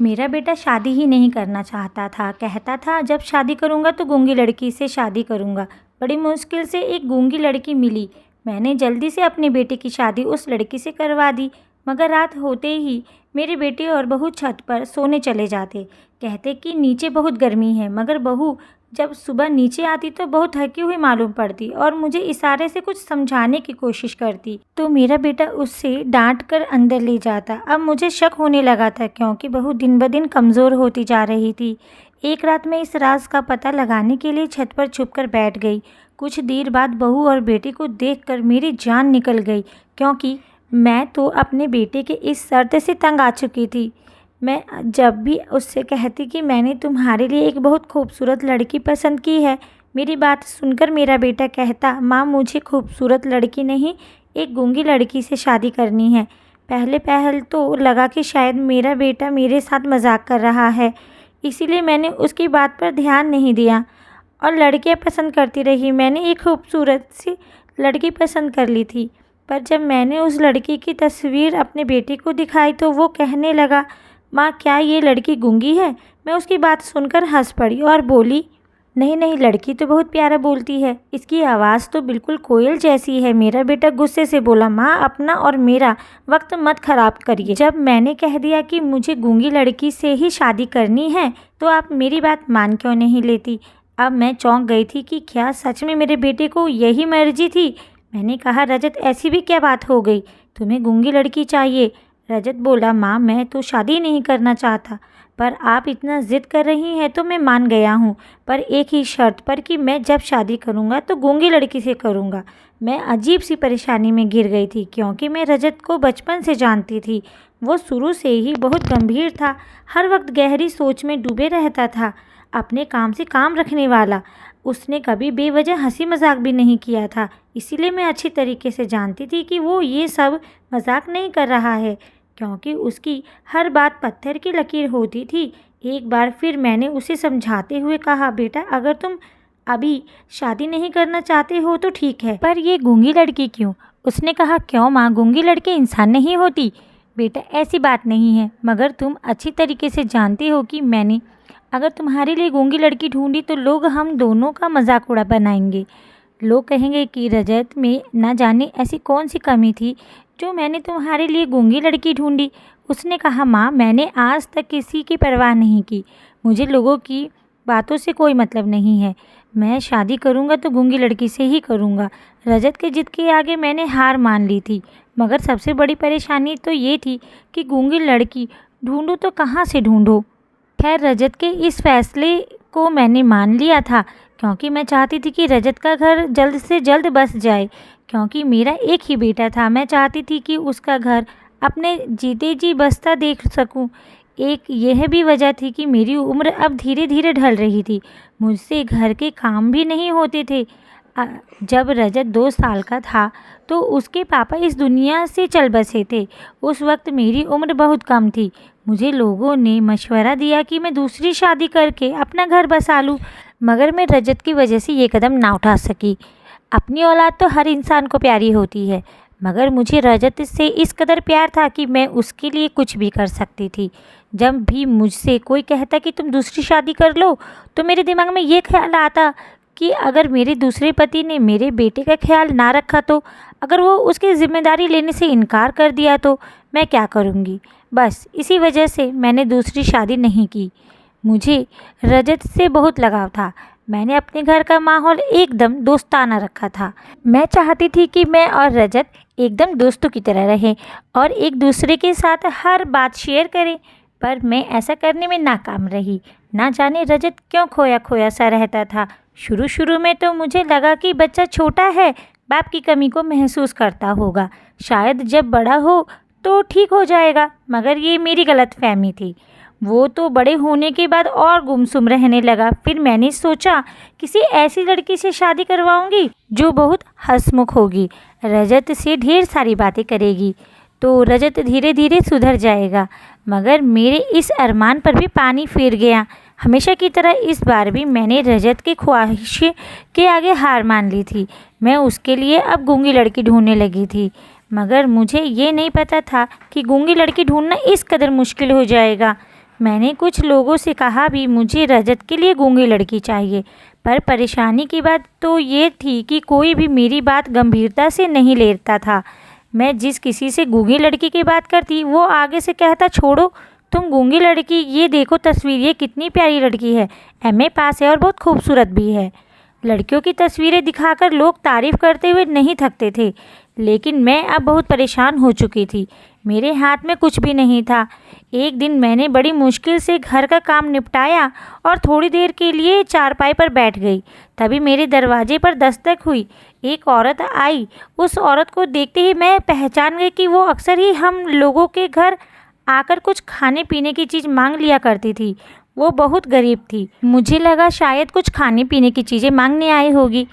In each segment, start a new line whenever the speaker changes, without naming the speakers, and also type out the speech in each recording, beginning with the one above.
मेरा बेटा शादी ही नहीं करना चाहता था। कहता था जब शादी करूँगा तो गूंगी लड़की से शादी करूँगा। बड़ी मुश्किल से एक गूंगी लड़की मिली। मैंने जल्दी से अपने बेटे की शादी उस लड़की से करवा दी। मगर रात होते ही मेरे बेटे और बहू छत पर सोने चले जाते। कहते कि नीचे बहुत गर्मी है, मगर बहू जब सुबह नीचे आती तो बहुत थकी हुई मालूम पड़ती और मुझे इशारे से कुछ समझाने की कोशिश करती, तो मेरा बेटा उससे डांट कर अंदर ले जाता। अब मुझे शक होने लगा था, क्योंकि बहू दिन ब दिन कमज़ोर होती जा रही थी। एक रात मैं इस राज का पता लगाने के लिए छत पर छुपकर बैठ गई। कुछ देर बाद बहू और बेटे को देखकर मेरी जान निकल गई, क्योंकि मैं तो अपने बेटे के इस शर्त से तंग आ चुकी थी। मैं जब भी उससे कहती कि मैंने तुम्हारे लिए एक बहुत खूबसूरत लड़की पसंद की है, मेरी बात सुनकर मेरा बेटा कहता, माँ मुझे खूबसूरत लड़की नहीं, एक गूंगी लड़की से शादी करनी है। पहले तो लगा कि शायद मेरा बेटा मेरे साथ मजाक कर रहा है, इसीलिए मैंने उसकी बात पर ध्यान नहीं दिया और लड़कियां पसंद करती रही। मैंने एक खूबसूरत सी लड़की पसंद कर ली थी, पर जब मैंने उस लड़की की तस्वीर अपने बेटे को दिखाई तो वो कहने लगा, माँ क्या ये लड़की गूंगी है? मैं उसकी बात सुनकर हंस पड़ी और बोली, नहीं नहीं, लड़की तो बहुत प्यारा बोलती है, इसकी आवाज़ तो बिल्कुल कोयल जैसी है। मेरा बेटा गुस्से से बोला, माँ अपना और मेरा वक्त मत खराब करिए। जब मैंने कह दिया कि मुझे गूंगी लड़की से ही शादी करनी है तो आप मेरी बात मान क्यों नहीं लेती? अब मैं चौंक गई थी कि क्या सच में मेरे बेटे को यही मर्जी थी। मैंने कहा, रजत ऐसी भी क्या बात हो गई, तुम्हें गूंगी लड़की चाहिए? रजत बोला, माँ मैं तो शादी नहीं करना चाहता, पर आप इतना ज़िद कर रही हैं तो मैं मान गया हूँ, पर एक ही शर्त पर कि मैं जब शादी करूँगा तो गूंगी लड़की से करूँगा। मैं अजीब सी परेशानी में घिर गई थी, क्योंकि मैं रजत को बचपन से जानती थी। वो शुरू से ही बहुत गंभीर था, हर वक्त गहरी सोच में डूबे रहता था, अपने काम से काम रखने वाला। उसने कभी बेवजह हंसी मजाक भी नहीं किया था, इसीलिए मैं अच्छी तरीके से जानती थी कि वो ये सब मजाक नहीं कर रहा है, क्योंकि उसकी हर बात पत्थर की लकीर होती थी। एक बार फिर मैंने उसे समझाते हुए कहा, बेटा अगर तुम अभी शादी नहीं करना चाहते हो तो ठीक है, पर ये गूंगी लड़की क्यों? उसने कहा, क्यों माँ, गूंगी लड़की इंसान नहीं होती? बेटा ऐसी बात नहीं है, मगर तुम अच्छी तरीके से जानते हो कि मैंने अगर तुम्हारे लिए गूंगी लड़की ढूंढी तो लोग हम दोनों का मजाक उड़ा बनाएंगे। लोग कहेंगे कि रजत में न जाने ऐसी कौन सी कमी थी जो मैंने तुम्हारे लिए गूंगी लड़की ढूंढी। उसने कहा, माँ मैंने आज तक किसी की परवाह नहीं की, मुझे लोगों की बातों से कोई मतलब नहीं है। मैं शादी करूँगा तो गूंगी लड़की से ही करूँगा। रजत के जिद के आगे मैंने हार मान ली थी, मगर सबसे बड़ी परेशानी तो ये थी कि गूंगी लड़की ढूंढूँ तो कहाँ से ढूंढूँ। खैर रजत के इस फैसले को मैंने मान लिया था, क्योंकि मैं चाहती थी कि रजत का घर जल्द से जल्द बस जाए, क्योंकि मेरा एक ही बेटा था। मैं चाहती थी कि उसका घर अपने जीते जी बसता देख सकूं। एक यह भी वजह थी कि मेरी उम्र अब धीरे धीरे ढल रही थी, मुझसे घर के काम भी नहीं होते थे। जब रजत 2 साल का था तो उसके पापा इस दुनिया से चल बसे थे। उस वक्त मेरी उम्र बहुत कम थी। मुझे लोगों ने मशवरा दिया कि मैं दूसरी शादी करके अपना घर बसा लूँ, मगर मैं रजत की वजह से ये कदम ना उठा सकी। अपनी औलाद तो हर इंसान को प्यारी होती है, मगर मुझे रजत से इस कदर प्यार था कि मैं उसके लिए कुछ भी कर सकती थी। जब भी मुझसे कोई कहता कि तुम दूसरी शादी कर लो तो मेरे दिमाग में ये ख्याल आता कि अगर मेरे दूसरे पति ने मेरे बेटे का ख्याल ना रखा तो, अगर वो उसकी जिम्मेदारी लेने से इनकार कर दिया तो मैं क्या करूँगी। बस इसी वजह से मैंने दूसरी शादी नहीं की। मुझे रजत से बहुत लगाव था। मैंने अपने घर का माहौल एकदम दोस्ताना रखा था। मैं चाहती थी कि मैं और रजत एकदम दोस्तों की तरह रहें और एक दूसरे के साथ हर बात शेयर करें, पर मैं ऐसा करने में नाकाम रही। ना जाने रजत क्यों खोया खोया सा रहता था। शुरू में तो मुझे लगा कि बच्चा छोटा है, बाप की कमी को महसूस करता होगा, शायद जब बड़ा हो तो ठीक हो जाएगा, मगर ये मेरी गलतफहमी थी। वो तो बड़े होने के बाद और गुमसुम रहने लगा। फिर मैंने सोचा किसी ऐसी लड़की से शादी करवाऊंगी जो बहुत हंसमुख होगी, रजत से ढेर सारी बातें करेगी, तो रजत धीरे धीरे सुधर जाएगा। मगर मेरे इस अरमान पर भी पानी फिर गया। हमेशा की तरह इस बार भी मैंने रजत की ख्वाहिश के आगे हार मान ली थी। मैं उसके लिए अब गूंगी लड़की ढूंढने लगी थी, मगर मुझे ये नहीं पता था कि गूंगी लड़की ढूंढना इस कदर मुश्किल हो जाएगा। मैंने कुछ लोगों से कहा भी मुझे रजत के लिए गूंगी लड़की चाहिए, पर परेशानी की बात तो ये थी कि कोई भी मेरी बात गंभीरता से नहीं लेता था। मैं जिस किसी से गूंगी लड़की की बात करती वो आगे से कहता, छोड़ो तुम गूंगी लड़की, ये देखो तस्वीर, ये कितनी प्यारी लड़की है, एमए पास है और बहुत खूबसूरत भी है। लड़कियों की तस्वीरें दिखाकर लोग तारीफ करते हुए नहीं थकते थे, लेकिन मैं अब बहुत परेशान हो चुकी थी। मेरे हाथ में कुछ भी नहीं था। एक दिन मैंने बड़ी मुश्किल से घर का काम निपटाया और थोड़ी देर के लिए चारपाई पर बैठ गई। तभी मेरे दरवाजे पर दस्तक हुई। एक औरत आई। उस औरत को देखते ही मैं पहचान गई कि वो अक्सर ही हम लोगों के घर आकर कुछ खाने पीने की चीज़ मांग लिया करती थी। वो बहुत गरीब थी। मुझे लगा शायद कुछ खाने पीने की चीज़ें मांगने आई होगी।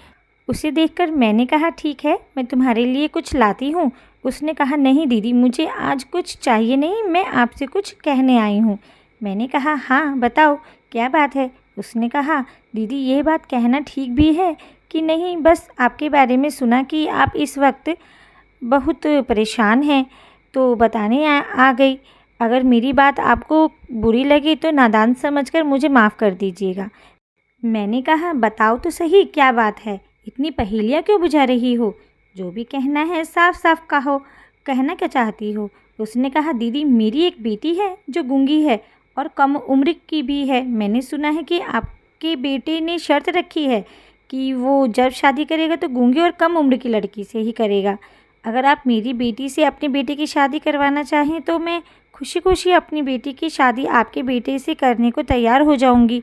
उसे देखकर मैंने कहा, ठीक है, मैं तुम्हारे लिए कुछ लाती हूँ। उसने कहा, नहीं दीदी, मुझे आज कुछ चाहिए नहीं, मैं आपसे कुछ कहने आई हूँ। मैंने कहा, हाँ बताओ, क्या बात है। उसने कहा, दीदी ये बात कहना ठीक भी है कि नहीं, बस आपके बारे में सुना कि आप इस वक्त बहुत परेशान हैं, तो बताने आ गई। अगर मेरी बात आपको बुरी लगी तो नादान समझकर मुझे माफ़ कर दीजिएगा। मैंने कहा, बताओ तो सही, क्या बात है, इतनी पहेलियाँ क्यों बुझा रही हो? जो भी कहना है साफ साफ कहो, कहना क्या चाहती हो? उसने कहा, दीदी मेरी एक बेटी है जो गूंगी है और कम उम्र की भी है। मैंने सुना है कि आपके बेटे ने शर्त रखी है कि वो जब शादी करेगा तो गूंगी और कम उम्र की लड़की से ही करेगा। अगर आप मेरी बेटी से अपने बेटे की शादी करवाना चाहें तो मैं खुशी खुशी अपनी बेटी की शादी आपके बेटे से करने को तैयार हो जाऊंगी।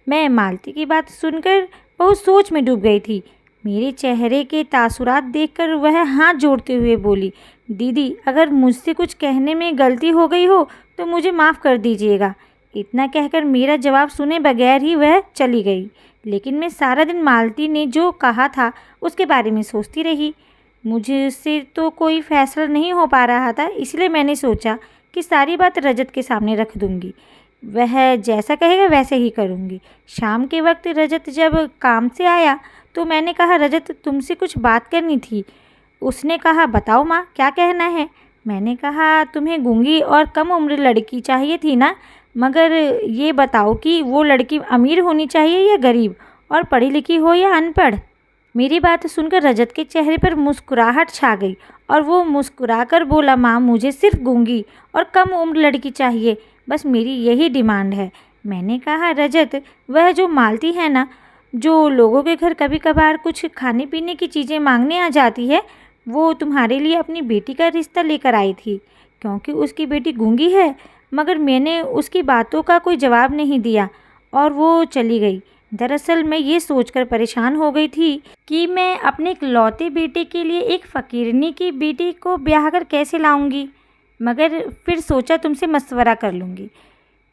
मैं मालती की बात सुनकर बहुत सोच में डूब गई थी। मेरे चेहरे के तासुरात देखकर वह हाथ जोड़ते हुए बोली, दीदी अगर मुझसे कुछ कहने में गलती हो गई हो तो मुझे माफ़ कर दीजिएगा। इतना कहकर मेरा जवाब सुने बगैर ही वह चली गई। लेकिन मैं सारा दिन मालती ने जो कहा था उसके बारे में सोचती रही। मुझसे तो कोई फैसला नहीं हो पा रहा था, इसलिए मैंने सोचा कि सारी बात रजत के सामने रख दूंगी। वह जैसा कहेगा वैसे ही करूंगी। शाम के वक्त रजत जब काम से आया तो मैंने कहा, रजत तुमसे कुछ बात करनी थी। उसने कहा, बताओ माँ, क्या कहना है? मैंने कहा, तुम्हें गूंगी और कम उम्र लड़की चाहिए थी ना, मगर ये बताओ कि वो लड़की अमीर होनी चाहिए या गरीब, और पढ़ी लिखी हो या अनपढ़? मेरी बात सुनकर रजत के चेहरे पर मुस्कुराहट छा गई और वो मुस्कुराकर बोला, माँ मुझे सिर्फ गूंगी और कम उम्र लड़की चाहिए, बस मेरी यही डिमांड है। मैंने कहा, रजत वह जो मालती है ना, जो लोगों के घर कभी कभार कुछ खाने पीने की चीज़ें मांगने आ जाती है, वो तुम्हारे लिए अपनी बेटी का रिश्ता लेकर आई थी क्योंकि उसकी बेटी गूंगी है। मगर मैंने उसकी बातों का कोई जवाब नहीं दिया और वो चली गई। दरअसल मैं ये सोचकर परेशान हो गई थी कि मैं अपने इकलौते बेटे के लिए एक फ़कीरनी की बेटी को ब्याह कर कैसे लाऊंगी। मगर फिर सोचा तुमसे मशवरा कर लूँगी,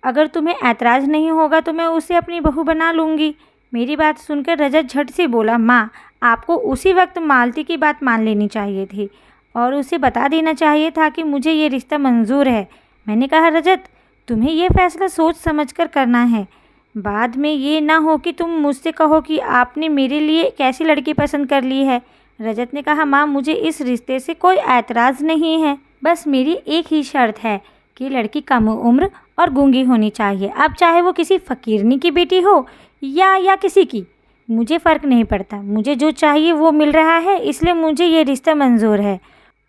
अगर तुम्हें ऐतराज़ नहीं होगा तो मैं उसे अपनी बहू बना लूँगी। मेरी बात सुनकर रजत झट से बोला, माँ आपको उसी वक्त मालती की बात मान लेनी चाहिए थी और उसे बता देना चाहिए था कि मुझे ये रिश्ता मंजूर है। मैंने कहा, रजत तुम्हें यह फैसला सोच समझकर करना है, बाद में ये ना हो कि तुम मुझसे कहो कि आपने मेरे लिए कैसी लड़की पसंद कर ली है। रजत ने कहा, माँ मुझे इस रिश्ते से कोई ऐतराज़ नहीं है, बस मेरी एक ही शर्त है कि लड़की कम उम्र और गूंगी होनी चाहिए। अब चाहे वो किसी फ़कीरनी की बेटी हो या किसी की, मुझे फ़र्क नहीं पड़ता। मुझे जो चाहिए वो मिल रहा है, इसलिए मुझे ये रिश्ता मंजूर है।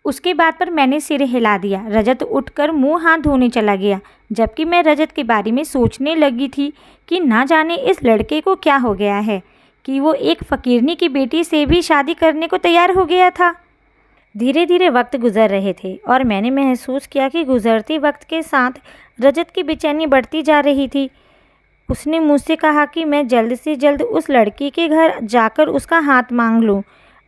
उसके बाद पर मैंने सिर हिला दिया। रजत उठकर मुंह हाथ धोने चला गया, जबकि मैं रजत के बारे में सोचने लगी थी कि ना जाने इस लड़के को क्या हो गया है कि वो एक फ़कीरनी की बेटी से भी शादी करने को तैयार हो गया था। धीरे धीरे वक्त गुजर रहे थे और मैंने महसूस किया कि गुजरते वक्त के साथ रजत की बेचैनी बढ़ती जा रही थी। उसने मुझसे कहा कि मैं जल्द से जल्द उस लड़की के घर जाकर उसका हाथ मांग लूं।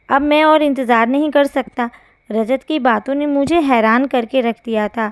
अब मैं और इंतज़ार नहीं कर सकता। रजत की बातों ने मुझे हैरान करके रख दिया था।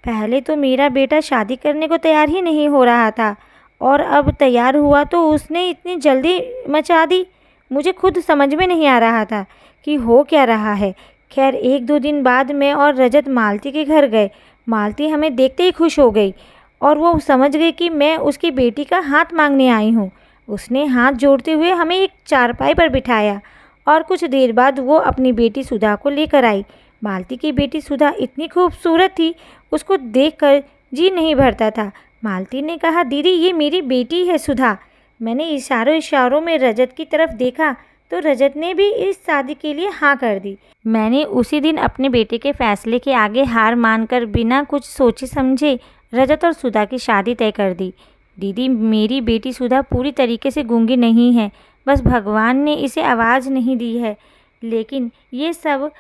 पहले तो मेरा बेटा शादी करने को तैयार ही नहीं हो रहा था और अब तैयार हुआ तो उसने इतनी जल्दी मचा दी। मुझे खुद समझ में नहीं आ रहा था कि हो क्या रहा है। खैर, एक दो दिन बाद मैं और रजत मालती के घर गए। मालती हमें देखते ही खुश हो गई और वो समझ गई कि मैं उसकी बेटी का हाथ मांगने आई हूँ। उसने हाथ जोड़ते हुए हमें एक चारपाई पर बिठाया और कुछ देर बाद वो अपनी बेटी सुधा को लेकर आई। मालती की बेटी सुधा इतनी खूबसूरत थी, उसको देखकर जी नहीं भरता था। मालती ने कहा, दीदी ये मेरी बेटी है सुधा। मैंने इशारों इशारों में रजत की तरफ देखा तो रजत ने भी इस शादी के लिए हाँ कर दी। मैंने उसी दिन अपने बेटे के फैसले के आगे हार मानकर बिना कुछ सोचे समझे रजत और सुधा की शादी तय कर दी। दीदी मेरी बेटी सुधा पूरी तरीके से गूंगी नहीं है, बस भगवान ने इसे आवाज़ नहीं दी है, लेकिन ये सब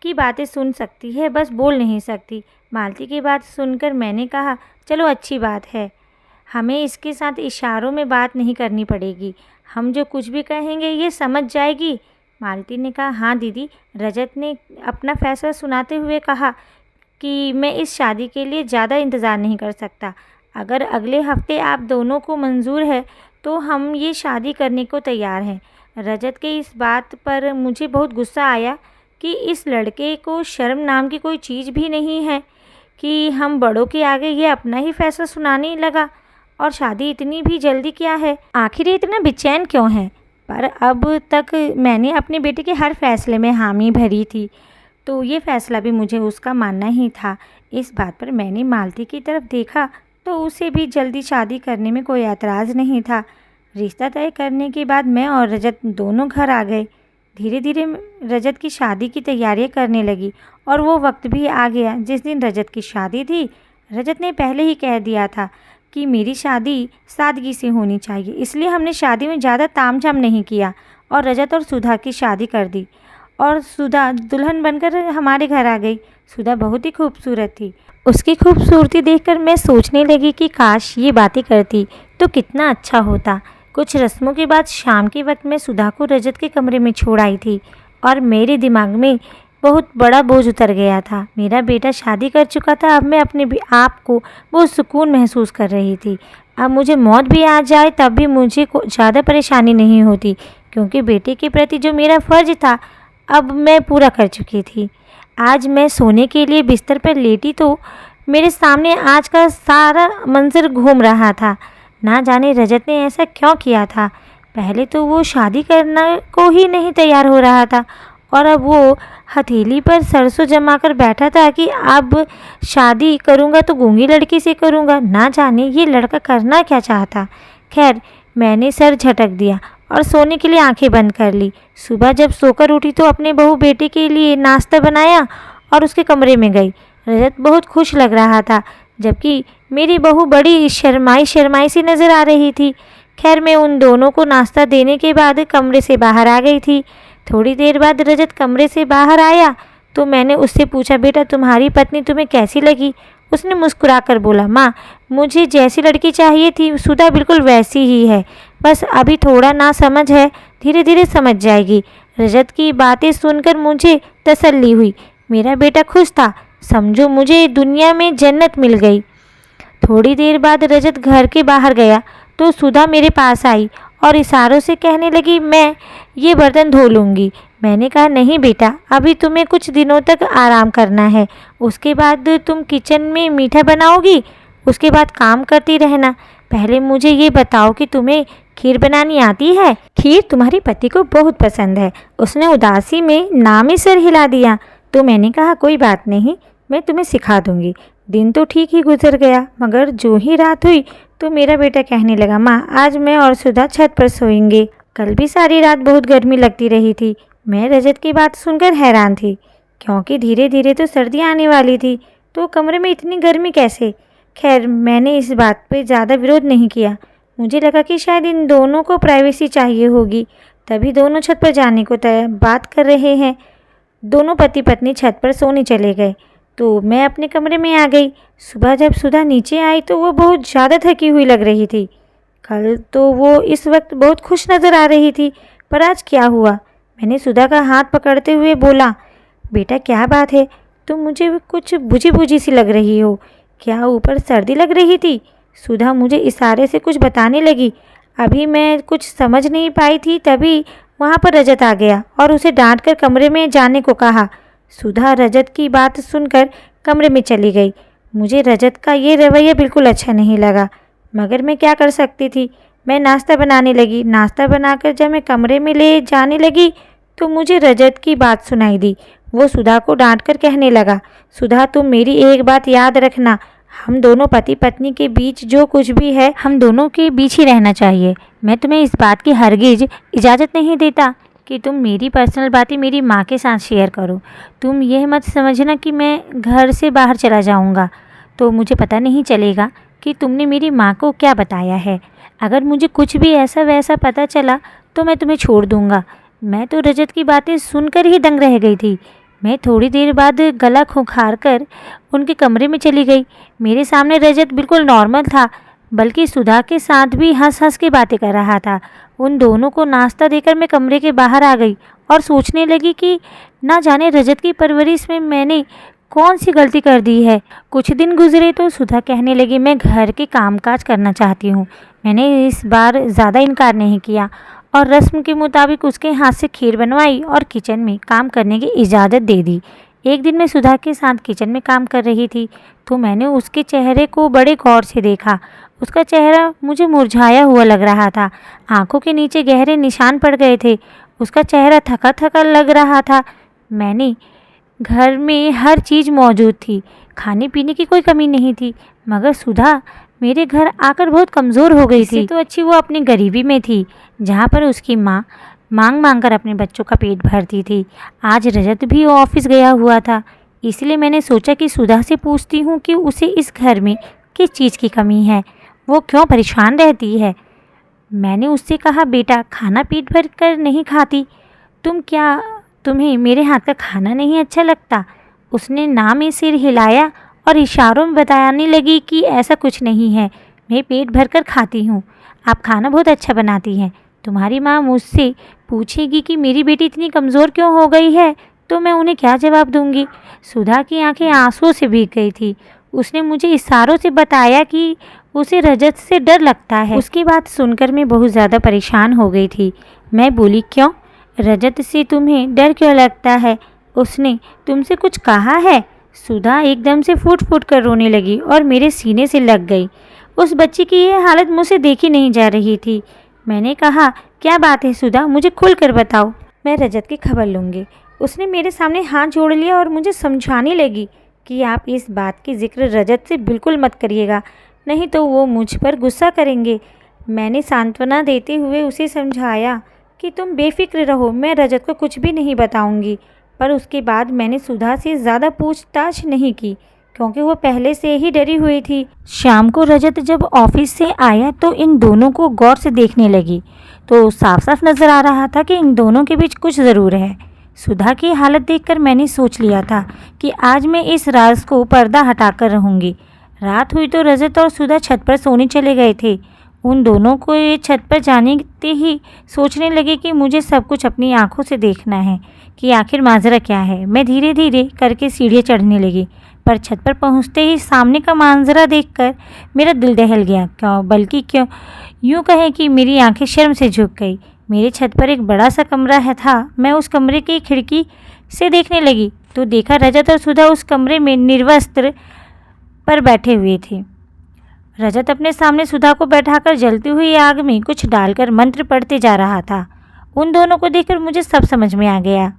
की बातें सुन सकती है, बस बोल नहीं सकती। मालती की बात सुनकर मैंने कहा, चलो अच्छी बात है, हमें इसके साथ इशारों में बात नहीं करनी पड़ेगी, हम जो कुछ भी कहेंगे ये समझ जाएगी। मालती ने कहा, हाँ दीदी। रजत ने अपना फैसला सुनाते हुए कहा कि मैं इस शादी के लिए ज़्यादा इंतज़ार नहीं कर सकता। अगर अगले हफ्ते आप दोनों को मंजूर है तो हम ये शादी करने को तैयार हैं। रजत के इस बात पर मुझे बहुत गुस्सा आया कि इस लड़के को शर्म नाम की कोई चीज़ भी नहीं है कि हम बड़ों के आगे ये अपना ही फैसला सुनाने लगा। और शादी इतनी भी जल्दी क्या है, आखिर ये इतना बेचैन क्यों है। पर अब तक मैंने अपने बेटे के हर फैसले में हामी भरी थी, तो ये फ़ैसला भी मुझे उसका मानना ही था। इस बात पर मैंने मालती की तरफ देखा तो उसे भी जल्दी शादी करने में कोई एतराज़ नहीं था। रिश्ता तय करने के बाद मैं और रजत दोनों घर आ गए। धीरे धीरे रजत की शादी की तैयारियां करने लगी और वो वक्त भी आ गया जिस दिन रजत की शादी थी। रजत ने पहले ही कह दिया था कि मेरी शादी सादगी से होनी चाहिए, इसलिए हमने शादी में ज़्यादा तामझाम नहीं किया और रजत और सुधा की शादी कर दी और सुधा दुल्हन बनकर हमारे घर आ गई। सुधा बहुत ही खूबसूरत थी। उसकी खूबसूरती देखकर मैं सोचने लगी कि काश ये बातें करती तो कितना अच्छा होता। कुछ रस्मों के बाद शाम के वक्त मैं सुधा को रजत के कमरे में छोड़ आई थी और मेरे दिमाग में बहुत बड़ा बोझ उतर गया था। मेरा बेटा शादी कर चुका था, अब मैं अपने आप को बहुत सुकून महसूस कर रही थी। अब मुझे मौत भी आ जाए तब भी मुझे ज़्यादा परेशानी नहीं होती, क्योंकि बेटे के प्रति जो मेरा फ़र्ज़ था अब मैं पूरा कर चुकी थी। आज मैं सोने के लिए बिस्तर पर लेटी तो मेरे सामने आज का सारा मंजर घूम रहा था। ना जाने रजत ने ऐसा क्यों किया था। पहले तो वो शादी करने को ही नहीं तैयार हो रहा था और अब वो हथेली पर सरसों जमा कर बैठा था कि अब शादी करूँगा तो गूंगी लड़की से करूँगा। ना जाने ये लड़का करना क्या चाहता। खैर मैंने सर झटक दिया और सोने के लिए आंखें बंद कर ली। सुबह जब सोकर उठी तो अपने बहू बेटे के लिए नाश्ता बनाया और उसके कमरे में गई। रजत बहुत खुश लग रहा था, जबकि मेरी बहू बड़ी शर्माई सी नज़र आ रही थी। खैर मैं उन दोनों को नाश्ता देने के बाद कमरे से बाहर आ गई थी। थोड़ी देर बाद रजत कमरे से बाहर आया तो मैंने उससे पूछा, बेटा तुम्हारी पत्नी तुम्हें कैसी लगी? उसने मुस्कुराकर बोला, माँ मुझे जैसी लड़की चाहिए थी सुधा बिल्कुल वैसी ही है, बस अभी थोड़ा ना समझ है, धीरे धीरे समझ जाएगी। रजत की बातें सुनकर मुझे तसल्ली हुई। मेरा बेटा खुश था, समझो मुझे दुनिया में जन्नत मिल गई। थोड़ी देर बाद रजत घर के बाहर गया तो सुधा मेरे पास आई और इशारों से कहने लगी, मैं ये बर्तन धो लूँगी। मैंने कहा, नहीं बेटा, अभी तुम्हें कुछ दिनों तक आराम करना है, उसके बाद तुम किचन में मीठा बनाओगी, उसके बाद काम करती रहना। पहले मुझे ये बताओ कि तुम्हें खीर बनानी आती है? खीर तुम्हारे पति को बहुत पसंद है। उसने उदासी में नाम ही सर हिला दिया। तो मैंने कहा, कोई बात नहीं, मैं तुम्हें सिखा दूँगी। दिन तो ठीक ही गुजर गया, मगर जो ही रात हुई तो मेरा बेटा कहने लगा, माँ आज मैं और सुधा छत पर सोएंगे। कल भी सारी रात बहुत गर्मी लगती रही थी। मैं रजत की बात सुनकर हैरान थी, क्योंकि धीरे धीरे तो सर्दी आने वाली थी, तो कमरे में इतनी गर्मी कैसे? खैर मैंने इस बात पे ज़्यादा विरोध नहीं किया। मुझे लगा कि शायद इन दोनों को प्राइवेसी चाहिए होगी, तभी दोनों छत पर जाने को बात कर रहे हैं। दोनों पति पत्नी छत पर सोने चले गए तो मैं अपने कमरे में आ गई। सुबह जब सुधा नीचे आई तो वो बहुत ज़्यादा थकी हुई लग रही थी। कल तो वो इस वक्त बहुत खुश नज़र आ रही थी, पर आज क्या हुआ? मैंने सुधा का हाथ पकड़ते हुए बोला, बेटा क्या बात है, तुम मुझे कुछ बुझी बुझी सी लग रही हो, क्या ऊपर सर्दी लग रही थी? सुधा मुझे इशारे से कुछ बताने लगी। अभी मैं कुछ समझ नहीं पाई थी, तभी वहाँ पर रजत आ गया और उसे डांट कर कमरे में जाने को कहा। सुधा रजत की बात सुनकर कमरे में चली गई। मुझे रजत का ये रवैया बिल्कुल अच्छा नहीं लगा, मगर मैं क्या कर सकती थी। मैं नाश्ता बनाने लगी। नाश्ता बनाकर जब मैं कमरे में ले जाने लगी तो मुझे रजत की बात सुनाई दी। वो सुधा को डांट कर कहने लगा, सुधा तुम मेरी एक बात याद रखना, हम दोनों पति पत्नी के बीच जो कुछ भी है हम दोनों के बीच ही रहना चाहिए। मैं तुम्हें इस बात की हरगिज इजाज़त नहीं देता कि तुम मेरी पर्सनल बातें मेरी माँ के साथ शेयर करो। तुम यह मत समझना कि मैं घर से बाहर चला जाऊँगा तो मुझे पता नहीं चलेगा कि तुमने मेरी माँ को क्या बताया है। अगर मुझे कुछ भी ऐसा वैसा पता चला तो मैं तुम्हें छोड़ दूँगा। मैं तो रजत की बातें सुनकर ही दंग रह गई थी। मैं थोड़ी देर बाद गला खंखार कर उनके कमरे में चली गई। मेरे सामने रजत बिल्कुल नॉर्मल था, बल्कि सुधा के साथ भी हंस हंस के बातें कर रहा था। उन दोनों को नाश्ता देकर मैं कमरे के बाहर आ गई और सोचने लगी कि ना जाने रजत की परवरिश में मैंने कौन सी गलती कर दी है। कुछ दिन गुजरे तो सुधा कहने लगी मैं घर के कामकाज करना चाहती हूँ। मैंने इस बार ज़्यादा इनकार नहीं किया और रस्म के मुताबिक उसके हाथ से खीर बनवाई और किचन में काम करने की इजाज़त दे दी। एक दिन मैं सुधा के साथ किचन में काम कर रही थी तो मैंने उसके चेहरे को बड़े गौर से देखा। उसका चेहरा मुझे मुरझाया हुआ लग रहा था। आंखों के नीचे गहरे निशान पड़ गए थे। उसका चेहरा थका थका लग रहा था। मैंने घर में हर चीज़ मौजूद थी, खाने पीने की कोई कमी नहीं थी, मगर सुधा मेरे घर आकर बहुत कमज़ोर हो गई थी। तो अच्छी वो अपनी गरीबी में थी, जहाँ पर उसकी माँ मांग मांग कर अपने बच्चों का पेट भरती थी। आज रजत भी ऑफिस गया हुआ था, इसलिए मैंने सोचा कि सुधा से पूछती हूँ कि उसे इस घर में किस चीज़ की कमी है, वो क्यों परेशान रहती है। मैंने उससे कहा बेटा खाना पेट भर कर नहीं खाती, तुम्हें मेरे हाथ का खाना नहीं अच्छा लगता। उसने ना में सिर हिलाया और इशारों में बताने लगी कि ऐसा कुछ नहीं है, मैं पेट भर कर खाती हूँ। आप खाना बहुत अच्छा बनाती हैं। तुम्हारी माँ मुझसे पूछेगी कि मेरी बेटी इतनी कमज़ोर क्यों हो गई है तो मैं उन्हें क्या जवाब दूँगी। सुधा की आंखें आंसुओं से भीग गई थी। उसने मुझे इशारों से बताया कि उसे रजत से डर लगता है। उसकी बात सुनकर मैं बहुत ज़्यादा परेशान हो गई थी। मैं बोली क्यों, रजत से तुम्हें डर क्यों लगता है, उसने तुमसे कुछ कहा है। सुधा एकदम से फूट फूट कर रोने लगी और मेरे सीने से लग गई। उस बच्ची की यह हालत मुझसे देखी नहीं जा रही थी। मैंने कहा क्या बात है सुधा, मुझे खुल कर बताओ, मैं रजत की खबर लूँगी। उसने मेरे सामने हाथ जोड़ लिया और मुझे समझाने लगी कि आप इस बात की जिक्र रजत से बिल्कुल मत करिएगा, नहीं तो वो मुझ पर गुस्सा करेंगे। मैंने सांत्वना देते हुए उसे समझाया कि तुम बेफिक्र रहो, मैं रजत को कुछ भी नहीं बताऊंगी। पर उसके बाद मैंने सुधा से ज़्यादा पूछताछ नहीं की क्योंकि वो पहले से ही डरी हुई थी। शाम को रजत जब ऑफिस से आया तो इन दोनों को गौर से देखने लगी तो साफ साफ नज़र आ रहा था कि इन दोनों के बीच कुछ ज़रूर है। सुधा की हालत देखकर मैंने सोच लिया था कि आज मैं इस राज को पर्दा हटाकर रहूँगी। रात हुई तो रजत और सुधा छत पर सोने चले गए थे। उन दोनों को ये छत पर जाने ही सोचने लगे कि मुझे सब कुछ अपनी आंखों से देखना है कि आखिर माजरा क्या है। मैं धीरे धीरे करके सीढ़ियाँ चढ़ने लगी, पर छत पर पहुंचते ही सामने का मांजरा देखकर मेरा दिल दहल गया। क्यों यूँ कहें कि मेरी आंखें शर्म से झुक गई। मेरे छत पर एक बड़ा सा कमरा था। मैं उस कमरे की खिड़की से देखने लगी तो देखा रजत और सुधा उस कमरे में निर्वस्त्र पर बैठे हुए थे। रजत अपने सामने सुधा को बैठाकर जलती हुई आग में कुछ डालकर मंत्र पढ़ते जा रहा था। उन दोनों को देखकर मुझे सब समझ में आ गया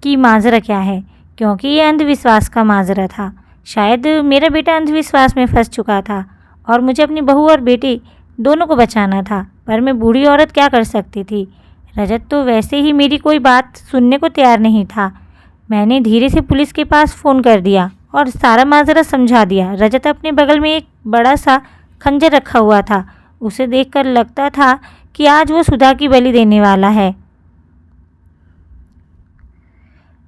कि माजरा क्या है, क्योंकि ये अंधविश्वास का माजरा था। शायद मेरा बेटा अंधविश्वास में फंस चुका था और मुझे अपनी बहू और बेटे दोनों को बचाना था, पर मैं बूढ़ी औरत क्या कर सकती थी। रजत तो वैसे ही मेरी कोई बात सुनने को तैयार नहीं था। मैंने धीरे से पुलिस के पास फ़ोन कर दिया और सारा माजरा समझा दिया। रजत अपने बगल में एक बड़ा सा खंजर रखा हुआ था। उसे देखकर लगता था कि आज वो सुधा की बलि देने वाला है।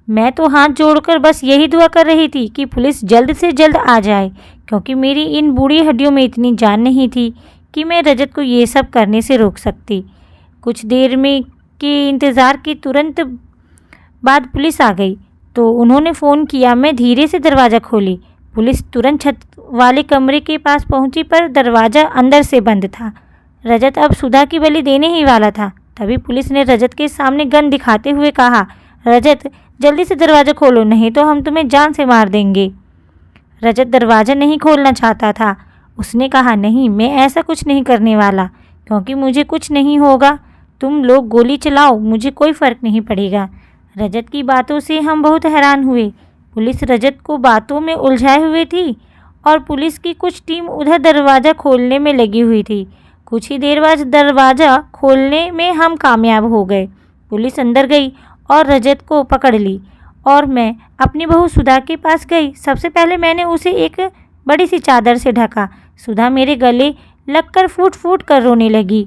मैं तो हाथ जोड़कर बस यही दुआ कर रही थी कि पुलिस जल्द से जल्द आ जाए, क्योंकि मेरी इन बूढ़ी हड्डियों में इतनी जान नहीं थी कि मैं रजत को ये सब करने से रोक सकती। कुछ देर में के इंतज़ार के तुरंत बाद पुलिस आ गई तो उन्होंने फ़ोन किया। मैं धीरे से दरवाज़ा खोली। पुलिस तुरंत छत वाले कमरे के पास पहुंची, पर दरवाज़ा अंदर से बंद था। रजत अब सुधा की बलि देने ही वाला था। तभी पुलिस ने रजत के सामने गन दिखाते हुए कहा, रजत जल्दी से दरवाज़ा खोलो, नहीं तो हम तुम्हें जान से मार देंगे। रजत दरवाज़ा नहीं खोलना चाहता था। उसने कहा, नहीं, मैं ऐसा कुछ नहीं करने वाला, क्योंकि मुझे कुछ नहीं होगा। तुम लोग गोली चलाओ, मुझे कोई फ़र्क नहीं पड़ेगा। रजत की बातों से हम बहुत हैरान हुए। पुलिस रजत को बातों में उलझाए हुए थी और पुलिस की कुछ टीम उधर दरवाज़ा खोलने में लगी हुई थी। कुछ ही देर बाद दरवाज़ा खोलने में हम कामयाब हो गए। पुलिस अंदर गई और रजत को पकड़ ली और मैं अपनी बहू सुधा के पास गई। सबसे पहले मैंने उसे एक बड़ी सी चादर से ढका। सुधा मेरे गले लगकर फूट फूट कर रोने लगी।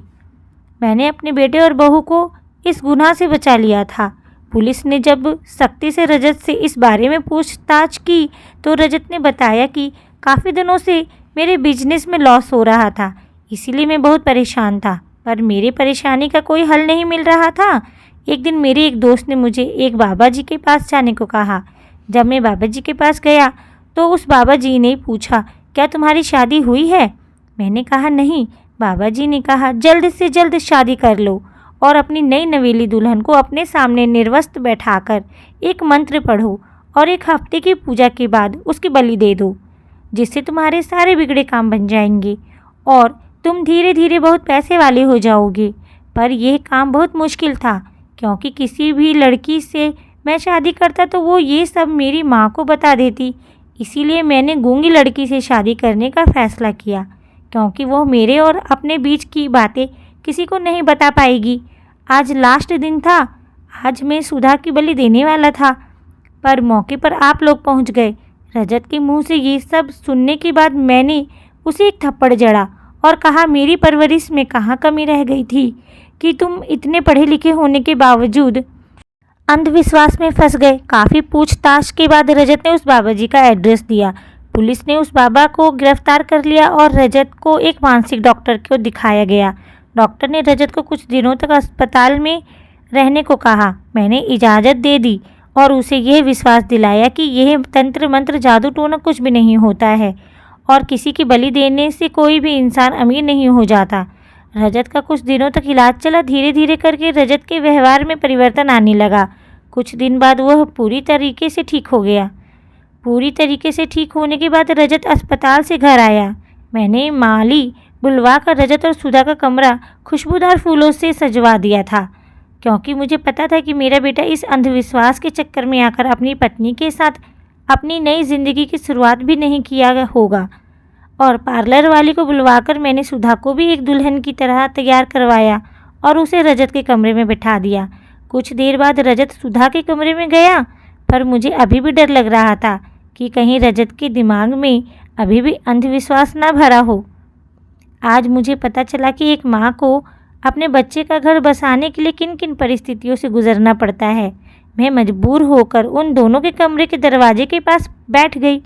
मैंने अपने बेटे और बहू को इस गुनाह से बचा लिया था। पुलिस ने जब सख्ती से रजत से इस बारे में पूछताछ की तो रजत ने बताया कि काफ़ी दिनों से मेरे बिजनेस में लॉस हो रहा था, इसीलिए मैं बहुत परेशान था, पर मेरी परेशानी का कोई हल नहीं मिल रहा था। एक दिन मेरे एक दोस्त ने मुझे एक बाबा जी के पास जाने को कहा। जब मैं बाबा जी के पास गया तो उस बाबा जी ने पूछा, क्या तुम्हारी शादी हुई है? मैंने कहा नहीं। बाबा जी ने कहा, जल्द से जल्द शादी कर लो और अपनी नई नवेली दुल्हन को अपने सामने निर्वस्त्र बैठाकर एक मंत्र पढ़ो और एक हफ्ते की पूजा के बाद उसकी बलि दे दो, जिससे तुम्हारे सारे बिगड़े काम बन जाएंगे और तुम धीरे धीरे बहुत पैसे वाले हो जाओगे। पर यह काम बहुत मुश्किल था, क्योंकि किसी भी लड़की से मैं शादी करता तो वो ये सब मेरी माँ को बता देती। इसीलिए मैंने गूंगी लड़की से शादी करने का फ़ैसला किया, क्योंकि वो मेरे और अपने बीच की बातें किसी को नहीं बता पाएगी। आज लास्ट दिन था। आज मैं सुधा की बलि देने वाला था, पर मौके पर आप लोग पहुंच गए। रजत के मुंह से ये सब सुनने के बाद मैंने उसे एक थप्पड़ जड़ा और कहा, मेरी परवरिश में कहाँ कमी रह गई थी कि तुम इतने पढ़े लिखे होने के बावजूद अंधविश्वास में फंस गए। काफ़ी पूछताछ के बाद रजत ने उस बाबा जी का एड्रेस दिया। पुलिस ने उस बाबा को गिरफ्तार कर लिया और रजत को एक मानसिक डॉक्टर को दिखाया गया। डॉक्टर ने रजत को कुछ दिनों तक अस्पताल में रहने को कहा। मैंने इजाज़त दे दी और उसे यह विश्वास दिलाया कि यह तंत्र मंत्र जादू टोना कुछ भी नहीं होता है और किसी की बलि देने से कोई भी इंसान अमीर नहीं हो जाता। रजत का कुछ दिनों तक इलाज चला। धीरे धीरे करके रजत के व्यवहार में परिवर्तन आने लगा। कुछ दिन बाद वह पूरी तरीके से ठीक हो गया। पूरी तरीके से ठीक होने के बाद रजत अस्पताल से घर आया। मैंने माली बुलवा कर रजत और सुधा का कमरा खुशबूदार फूलों से सजवा दिया था, क्योंकि मुझे पता था कि मेरा बेटा इस अंधविश्वास के चक्कर में आकर अपनी पत्नी के साथ अपनी नई ज़िंदगी की शुरुआत भी नहीं किया होगा। और पार्लर वाली को बुलवाकर मैंने सुधा को भी एक दुल्हन की तरह तैयार करवाया और उसे रजत के कमरे में बिठा दिया। कुछ देर बाद रजत सुधा के कमरे में गया, पर मुझे अभी भी डर लग रहा था कि कहीं रजत के दिमाग में अभी भी अंधविश्वास ना भरा हो। आज मुझे पता चला कि एक माँ को अपने बच्चे का घर बसाने के लिए किन किन परिस्थितियों से गुजरना पड़ता है। मैं मजबूर होकर उन दोनों के कमरे के दरवाजे के पास बैठ गई।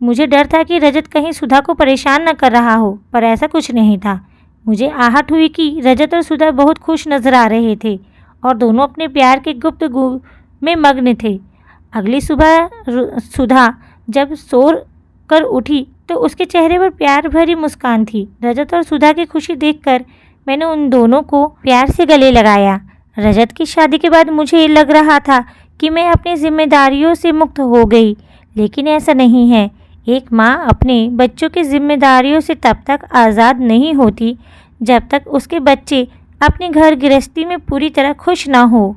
मुझे डर था कि रजत कहीं सुधा को परेशान न कर रहा हो, पर ऐसा कुछ नहीं था। मुझे आहट हुई कि रजत और सुधा बहुत खुश नजर आ रहे थे और दोनों अपने प्यार के गुप्तगू में मग्न थे। अगली सुबह सुधा जब सो कर उठी तो उसके चेहरे पर प्यार भरी मुस्कान थी। रजत और सुधा की खुशी देखकर मैंने उन दोनों को प्यार से गले लगाया। रजत की शादी के बाद मुझे लग रहा था कि मैं अपनी जिम्मेदारियों से मुक्त हो गई, लेकिन ऐसा नहीं है। एक माँ अपने बच्चों की जिम्मेदारियों से तब तक आज़ाद नहीं होती जब तक उसके बच्चे अपनी घर गृहस्थी में पूरी तरह खुश ना हो।